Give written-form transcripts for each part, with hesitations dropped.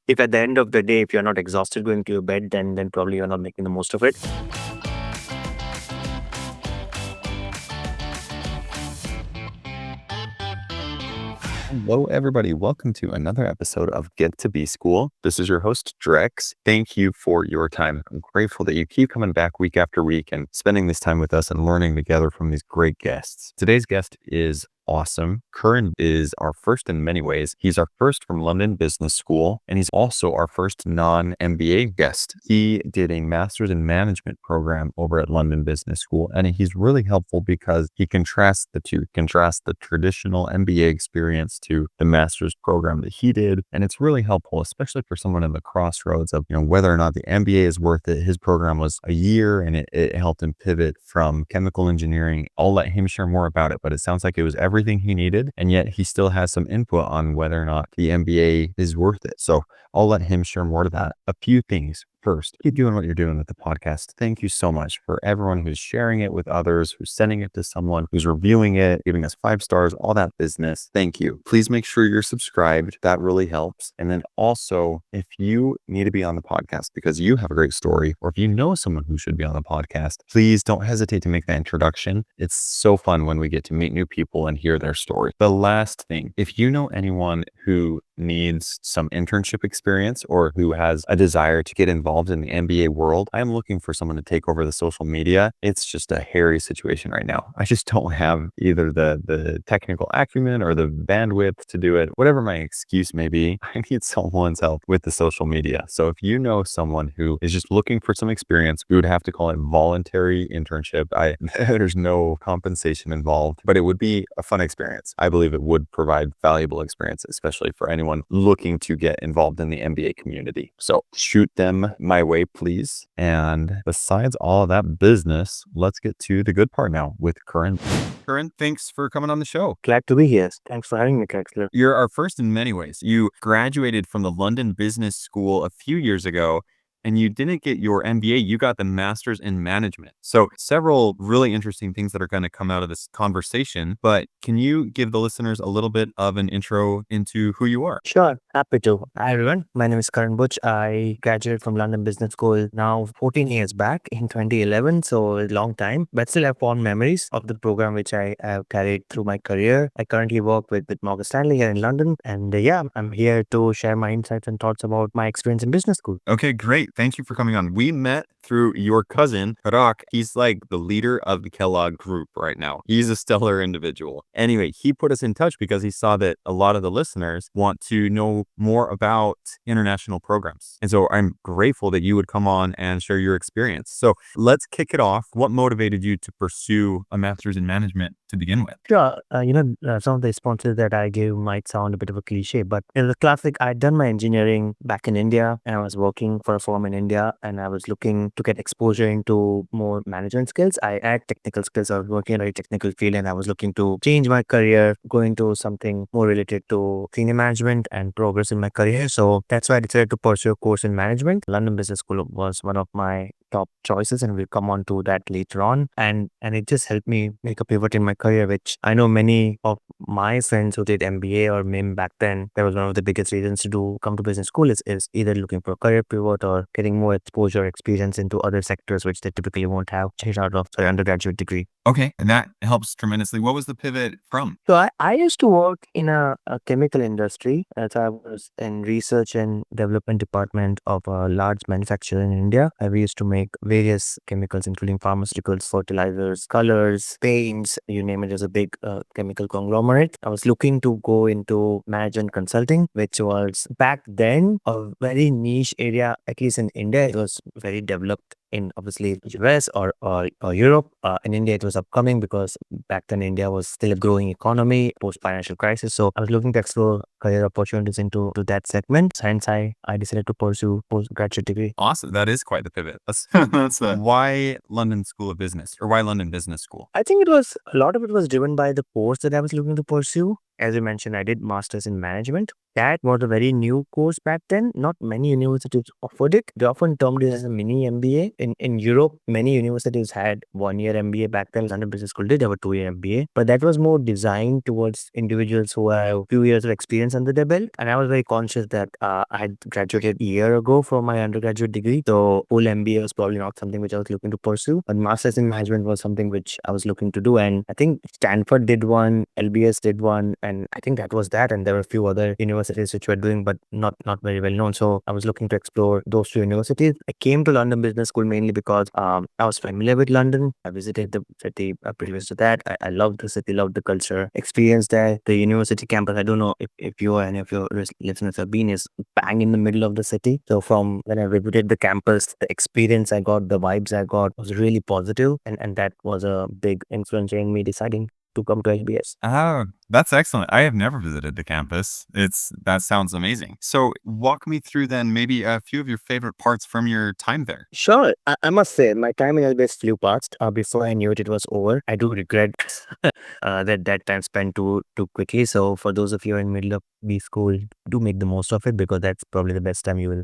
if at the end of the day, if you're not exhausted going to your bed, then probably you're not making the most of it. Hello, everybody. Welcome to another episode of Get to Be School. This is your host, Drex. Thank you for your time. I'm grateful that you keep coming back week after week and spending this time with us and learning together from these great guests. Today's guest is awesome. Karan is our first in many ways. He's our first from London Business School, and he's also our first non-MBA guest. He did a master's in management program over at London Business School, and he's really helpful because he contrasts the two, contrasts the traditional MBA experience to the master's program that he did. And it's really helpful, especially for someone in the crossroads of, whether or not the MBA is worth it. His program was a year and it helped him pivot from chemical engineering. I'll let him share more about it, but it sounds like it was everything he needed. And yet he still has some input on whether or not the MBA is worth it. So I'll let him share more to that. A few things. First, keep doing what you're doing with the podcast. Thank you so much for everyone who's sharing it with others, who's sending it to someone, who's reviewing it, giving us 5 stars, all that business. Thank you. Please make sure you're subscribed. That really helps. And then also, if you need to be on the podcast because you have a great story, or if you know someone who should be on the podcast, please don't hesitate to make that introduction. It's so fun when we get to meet new people and hear their story. The last thing, if you know anyone who needs some internship experience or who has a desire to get involved in the MBA world, I'm looking for someone to take over the social media. It's just a hairy situation right now. I just don't have either the technical acumen or the bandwidth to do it. Whatever my excuse may be, I need someone's help with the social media. So if you know someone who is just looking for some experience, we would have to call it voluntary internship. There's no compensation involved, but it would be a fun experience. I believe it would provide valuable experience, especially for anyone looking to get involved in the MBA community. So shoot them my way, please. And besides all of that business, let's get to the good part now with Karan. Karan, thanks for coming on the show. Glad to be here. Thanks for having me, Drexler. You're our first in many ways. You graduated from the London Business School a few years ago, and you didn't get your MBA, you got the master's in management. So several really interesting things that are going to come out of this conversation, but can you give the listeners a little bit of an intro into who you are? Sure, happy to. Hi everyone, my name is Karan Buch. I graduated from London Business School now 14 years back in 2011, so a long time, but still have fond memories of the program which I have carried through my career. I currently work with Morgan Stanley here in London, and I'm here to share my insights and thoughts about my experience in business school. Okay, great. Thank you for coming on. We met through your cousin, Harak. He's like the leader of the Kellogg group right now. He's a stellar individual. Anyway, he put us in touch because he saw that a lot of the listeners want to know more about international programs. And so I'm grateful that you would come on and share your experience. So let's kick it off. What motivated you to pursue a master's in management to begin with? Sure, some of the responses that I give might sound a bit of a cliche, but the classic, I'd done my engineering back in India and I was working for a firm in India and I was looking to get exposure into more management skills. I had technical skills. I was working in a very technical field and I was looking to change my career, go into something more related to senior management and progress in my career. So that's why I decided to pursue a course in management. London Business School was one of my top choices, and we'll come on to that later on. And it just helped me make a pivot in my career, which I know many of my friends who did MBA or MIM back then, that was one of the biggest reasons to come to business school is either looking for a career pivot or getting more exposure, experience into other sectors, which they typically won't have straight out of their undergraduate degree. Okay, and that helps tremendously. What was the pivot from? So I used to work in a chemical industry. So I was in research and development department of a large manufacturer in India. We used to make various chemicals, including pharmaceuticals, fertilizers, colors, paints, you name it. It was a big chemical conglomerate. I was looking to go into management consulting, which was back then a very niche area, at least in India. It was very developed in obviously US or Europe. In India, it was upcoming because back then India was still a growing economy post financial crisis. So I was looking to explore career opportunities into that segment. Hence, I decided to pursue postgraduate degree. Awesome. That is quite the pivot. That's why London School of Business or why London Business School? I think a lot of it was driven by the course that I was looking to pursue. as you mentioned, I did masters in management. That was a very new course back then. Not many universities offered it. They often termed it as a mini MBA. In Europe, many universities had 1 year MBA back then. London Business School did have a 2 year MBA, but that was more designed towards individuals who have a few years of experience under their belt. And I was very conscious that I had graduated a year ago from my undergraduate degree. So full MBA was probably not something which I was looking to pursue. But masters in management was something which I was looking to do. And I think Stanford did one, LBS did one, and I think that was that. And there were a few other universities which were doing, but not very well known. So I was looking to explore those two universities. I came to London Business School mainly because I was familiar with London. I visited the city previous to that. I loved the city, loved the culture, experienced there. The university campus, I don't know if you or any of your listeners have been, is bang in the middle of the city. So from when I visited the campus, the experience I got, the vibes I got was really positive, and that was a big influence in me deciding to come to LBS. Oh, that's excellent. I have never visited the campus. That sounds amazing. So walk me through then maybe a few of your favorite parts from your time there. Sure, I must say my time in LBS flew past. Before I knew it, it was over. I do regret that time spent too quickly. So for those of you in middle of B school, do make the most of it because that's probably the best time you will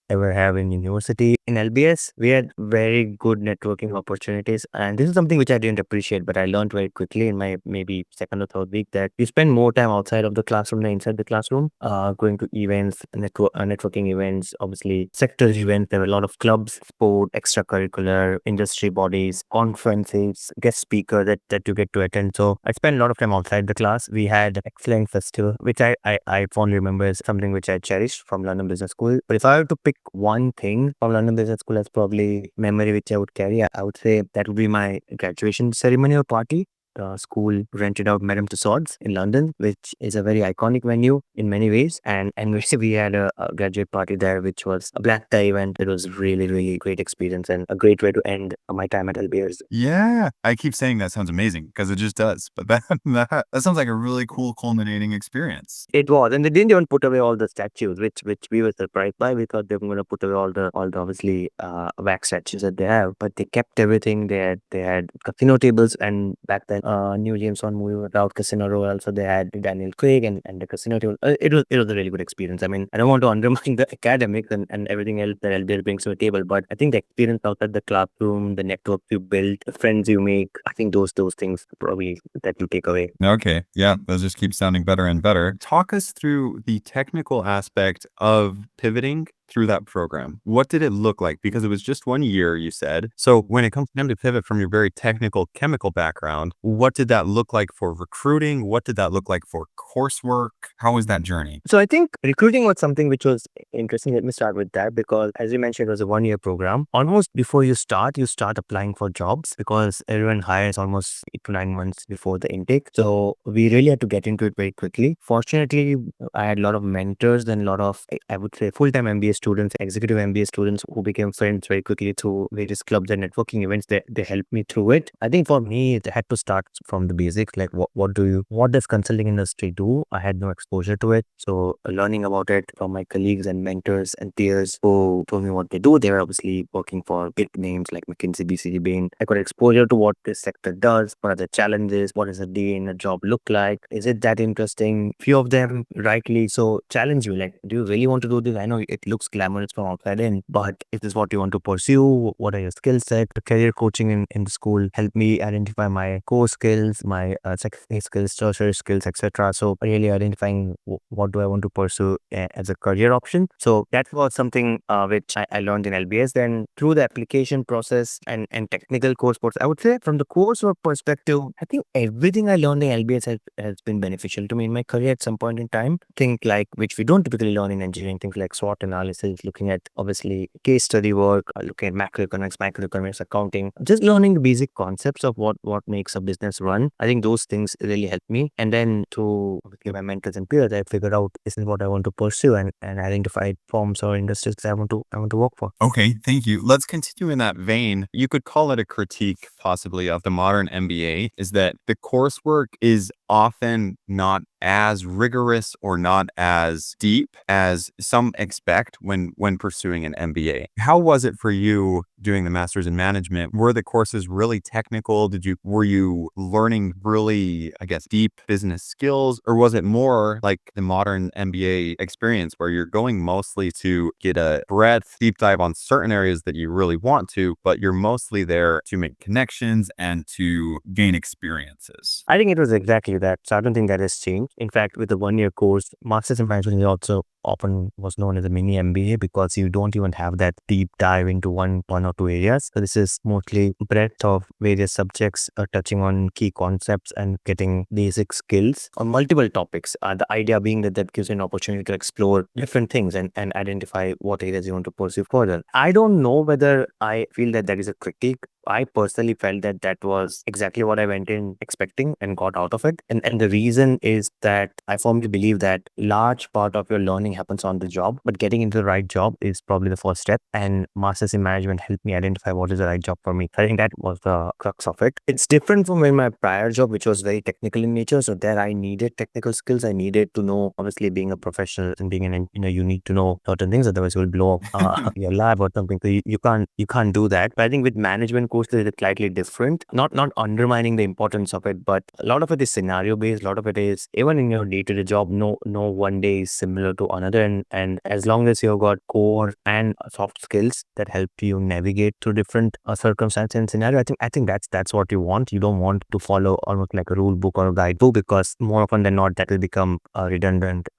ever have in university. In LBS, we had very good networking opportunities. And this is something which I didn't appreciate, but I learned very quickly in my maybe second or third week that you spend more time outside of the classroom than inside the classroom, going to events, networking events, obviously sector events. There were a lot of clubs, sport, extracurricular, industry bodies, conferences, guest speaker that you get to attend. So I spent a lot of time outside the class. We had an excellent festival, which I fondly remember as something which I cherished from London Business School. But if I were to pick one thing from London Business School as probably memory which I would carry, I would say that would be my graduation ceremony or party. The school rented out Madame Tussauds in London, which is a very iconic venue in many ways. And we had a graduate party there, which was a black tie event. It was really, really great experience and a great way to end my time at LBS. Yeah, I keep saying that sounds amazing because it just does. But that sounds like a really cool culminating experience. It was, and they didn't even put away all the statues, which we were surprised by. We thought they were going to put away all the obviously wax statues that they have, but they kept everything. They had casino tables, and back then, New James Bond movie without Casino Royale, so they had Daniel Craig and the casino table. It was a really good experience. I mean, I don't want to undermine the academics and everything else that LBS brings to the table, but I think the experience outside the classroom, the network you build, the friends you make, I think those things probably that you take away. Okay. Yeah. Those just keep sounding better and better. Talk us through the technical aspect of pivoting through that program. What did it look like? Because it was just 1 year, you said. So when it comes time to pivot from your very technical chemical background, what did that look like for recruiting? What did that look like for coursework? How was that journey? So I think recruiting was something which was interesting. Let me start with that because, as you mentioned, it was a 1 year program. Almost before you start applying for jobs because everyone hires almost 8 to 9 months before the intake. So we really had to get into it very quickly. Fortunately, I had a lot of mentors and a lot of, I would say, full-time MBA students, executive MBA students who became friends very quickly through various clubs and networking events. They helped me through it. I think for me, it had to start from the basics. Like what does consulting industry do? I had no exposure to it. So learning about it from my colleagues and mentors and peers who told me what they do. They were obviously working for big names like McKinsey, BCG, Bain. I got exposure to what this sector does, what are the challenges, what does a day in a job look like? Is it that interesting? Few of them rightly so challenge you. Like, do you really want to do this? I know it looks glamorous from outside in, but is this what you want to pursue? What are your skill set? The career coaching in the school helped me identify my core skills, my secondary skills, tertiary skills, etc. So really identifying what do I want to pursue as a career option. So that was something which I learned in LBS. Then through the application process and technical coursework, I would say from the coursework perspective, I think everything I learned in LBS has been beneficial to me in my career at some point in time. Think like which we don't typically learn in engineering, things like SWOT analysis, looking at obviously case study work, looking at microeconomics, accounting, just learning the basic concepts of what makes a business run. I think those things really helped me. And then to obviously my mentors and peers, I figured out this is what I want to pursue and identified firms or industries that I want to work for. Okay, thank you. Let's continue in that vein. You could call it a critique, possibly, of the modern MBA, is that the coursework is often not as rigorous or not as deep as some expect when pursuing an MBA. How was it for you doing the master's in management? Were the courses really technical? Were you learning really, I guess, deep business skills, or was it more like the modern MBA experience where you're going mostly to get a breadth, deep dive on certain areas that you really want to, but you're mostly there to make connections and to gain experiences? I think it was exactly that. So I don't think that has changed. In fact, with the 1 year course, Masters in Management is also often was known as a mini MBA because you don't even have that deep dive into one or two areas. So this is mostly breadth of various subjects, touching on key concepts and getting basic skills on multiple topics. The idea being that that gives you an opportunity to explore different things and identify what areas you want to pursue further. I don't know whether I feel that that is a critique. I personally felt that that was exactly what I went in expecting and got out of it. And the reason is that I firmly believe that large part of your learning happens on the job, but getting into the right job is probably the first step. And Masters in Management helped me identify what is the right job for me. I think that was the crux of it. It's different from in my prior job, which was very technical in nature. So there I needed technical skills. I needed to know, obviously being a professional and being you need to know certain things, otherwise you'll blow up your lab or something. So you can't do that. But I think with management courses, it's slightly different. Not undermining the importance of it, but a lot of it is scenario based. A lot of it is even in your day to day job. No one day is similar to another, and as long as you've got core and soft skills that help you navigate through different circumstances and scenario, I think that's what you want. You don't want to follow almost like a rule book or a guidebook, because more often than not that will become redundant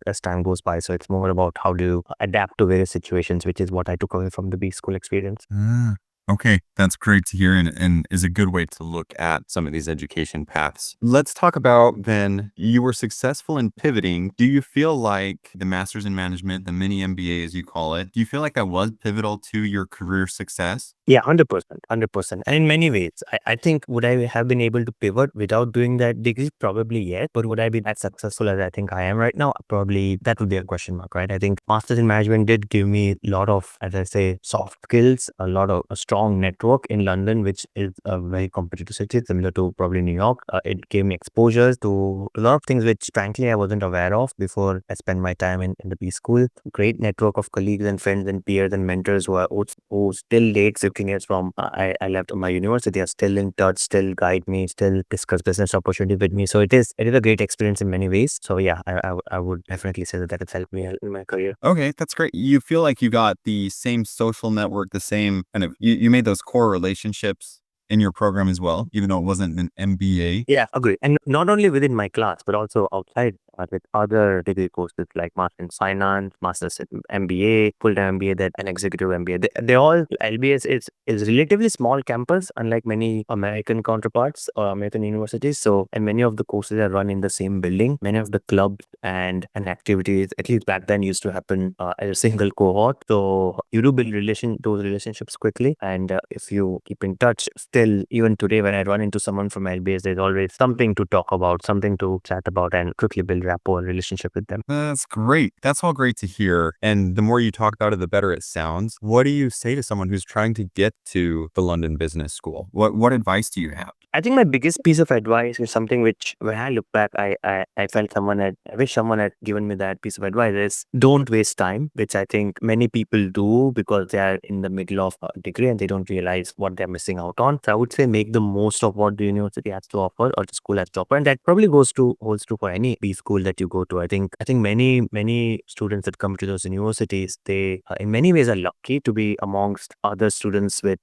as time goes by. So it's more about how do you adapt to various situations, which is what I took away from the B school experience. Ah, okay, that's great to hear and is a good way to look at some of these education paths. Let's talk about then, you were successful in pivoting. Do you feel like the master's in management, the mini MBA as you call it, do you feel like that was pivotal to your career success? Yeah, 100%, 100%. And in many ways, I think would I have been able to pivot without doing that degree? Probably yes. But would I be as successful as I think I am right now? Probably that would be a question mark, right? I think Masters in Management did give me a lot of, as I say, soft skills, a lot of a strong network in London, which is a very competitive city, similar to probably New York. It gave me exposure to a lot of things which frankly I wasn't aware of before I spent my time in the B school. Great network of colleagues and friends and peers and mentors who still late 15 years from I left my university are still in touch, still guide me, still discuss business opportunities with me. So it is a great experience in many ways. So yeah, I would definitely say that that has helped me in my career. Okay, that's great. You feel like you got the same social network, the same kind of, you made those core relationships in your program as well, even though it wasn't an MBA. Yeah, agree. And not only within my class, but also outside with other degree courses like Master in Finance, Master's in MBA, full-time MBA, that an executive MBA. They all, LBS is relatively small campus, unlike many American counterparts or American universities. So, and many of the courses are run in the same building. Many of the clubs and activities, at least back then, used to happen as a single cohort. So you do build those relationships quickly, and if you keep in touch, still even today, when I run into someone from LBS, there's always something to talk about, something to chat about, and quickly build rapport and relationship with them. That's great. That's all great to hear. And the more you talk about it, the better it sounds. What do you say to someone who's trying to get to the London Business School? What advice do you have? I think my biggest piece of advice is something which, when I look back, I felt I wish someone had given me that piece of advice is don't waste time, which I think many people do because they are in the middle of a degree and they don't realize what they're missing out on. So I would say make the most of what the university has to offer or the school has to offer. And that probably holds true for any B school that you go to. I think many students that come to those universities, they in many ways are lucky to be amongst other students with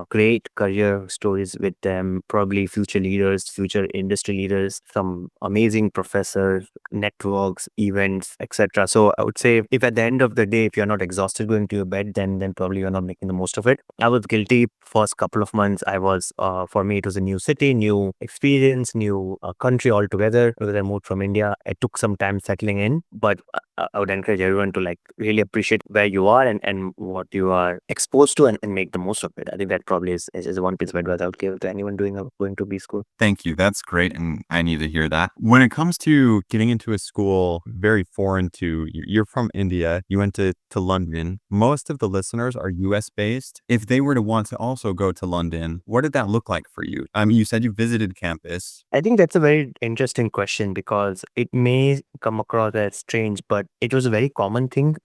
great career stories with them, probably future leaders, future industry leaders, some amazing professors, networks, events, etc. So I would say if at the end of the day, if you're not exhausted going to your bed, then probably you're not making the most of it. I was guilty first couple of months. I was for me it was a new city, new experience, new country altogether. Because I moved from India, it took some time settling in, but I would encourage everyone to like really appreciate where you are and what you are exposed to and make the most of it. I think that probably is one piece of advice I would give to anyone going going to B school. Thank you. That's great. And I need to hear that. When it comes to getting into a school very foreign to you, you're from India, you went to London. Most of the listeners are US based. If they were to want to also go to London, what did that look like for you? You said you visited campus. I think that's a very interesting question because it may come across as strange, but it was a very common thing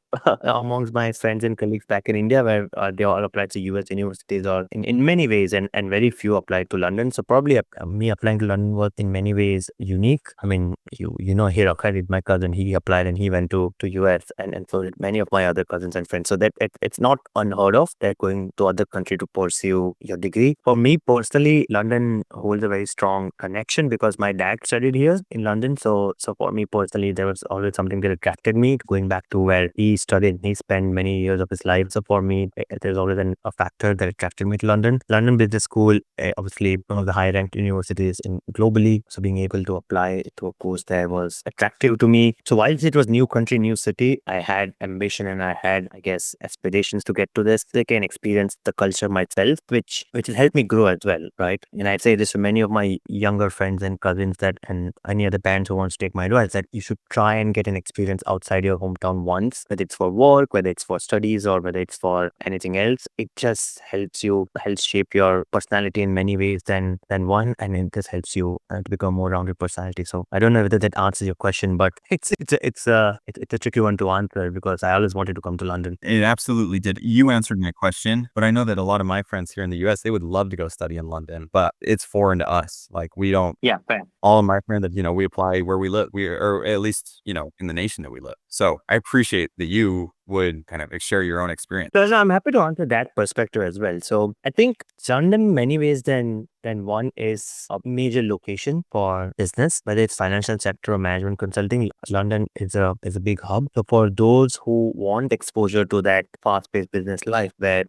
amongst my friends and colleagues back in India where they all applied to US universities or in many ways, and very few applied to London. So probably me applying to London was in many ways unique. I mean, you know, here Khalid, my cousin, he applied and he went to US, and so did many of my other cousins and friends. So that it's not unheard of that going to other country to pursue your degree. For me personally, London holds a very strong connection because my dad studied here in London. So for me personally, there was always something that attracted me going back to where he studied. He spent many years of his life. So for me, there's always a factor that attracted me to London. London Business School, obviously one of the high ranked universities in globally. So being able to apply to a course there was attractive to me. So whilst it was new country, new city, I had ambition and I had, I guess, aspirations to get to this. I can experience the culture myself, which will help me grow as well, right? And I'd say this to many of my younger friends and cousins that, and any other parents who want to take my advice, that you should try and get an experience outside your hometown once, whether it's for work, whether it's for studies, or whether it's for anything else. It just helps shape your personality in many ways than one, and it just helps you to become more rounded personality. So I don't know whether that answers your question, but it's a tricky one to answer because I always wanted to come to London. It absolutely did. You answered my question, but I know that a lot of my friends here in the US, they would love to go study in London, but it's foreign to us. Like we don't, Yeah, fair. all of my friends that, we apply where we live, or at least, in the nation that we live. So I appreciate that you would kind of share your own experience. So I'm happy to answer that perspective as well. So I think London, in many ways, then one is a major location for business, whether it's financial sector or management consulting. London is a big hub. So for those who want exposure to that fast-paced business life, where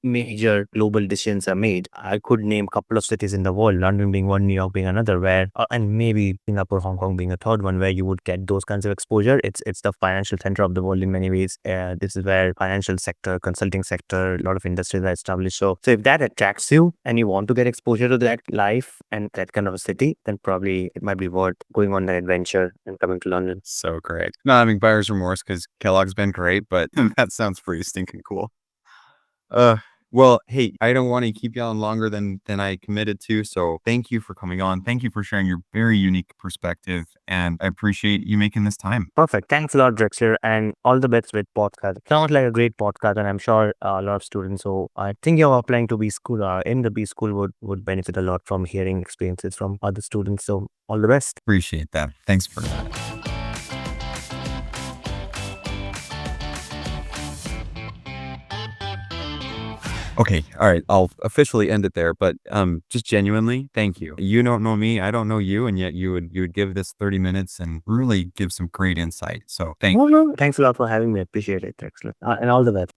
major global decisions are made, I could name a couple of cities in the world, London being one, New York being another, where and maybe Singapore, Hong Kong being a third one, where you would get those kinds of exposure. It's the financial center of the world in many ways. This is where financial sector, consulting sector, a lot of industries are established. So if that attracts you and you want to get exposure to that life and that kind of a city, then probably it might be worth going on an adventure and coming to London. So great. Not having buyer's remorse because Kellogg's been great, but that sounds pretty stinking cool. Well, hey, I don't want to keep you on longer than I committed to. So thank you for coming on. Thank you for sharing your very unique perspective. And I appreciate you making this time. Perfect. Thanks a lot, Drexler, and all the best with podcast. It sounds like a great podcast, and I'm sure a lot of students who I think you're applying to B school or in the B school would benefit a lot from hearing experiences from other students. So all the best. Appreciate that. Thanks for that. Okay. All right. I'll officially end it there, but just genuinely, thank you. You don't know me, I don't know you, and yet you would give this 30 minutes and really give some great insight. So thank you. Thanks a lot for having me. Appreciate it, Drexler, and all the best.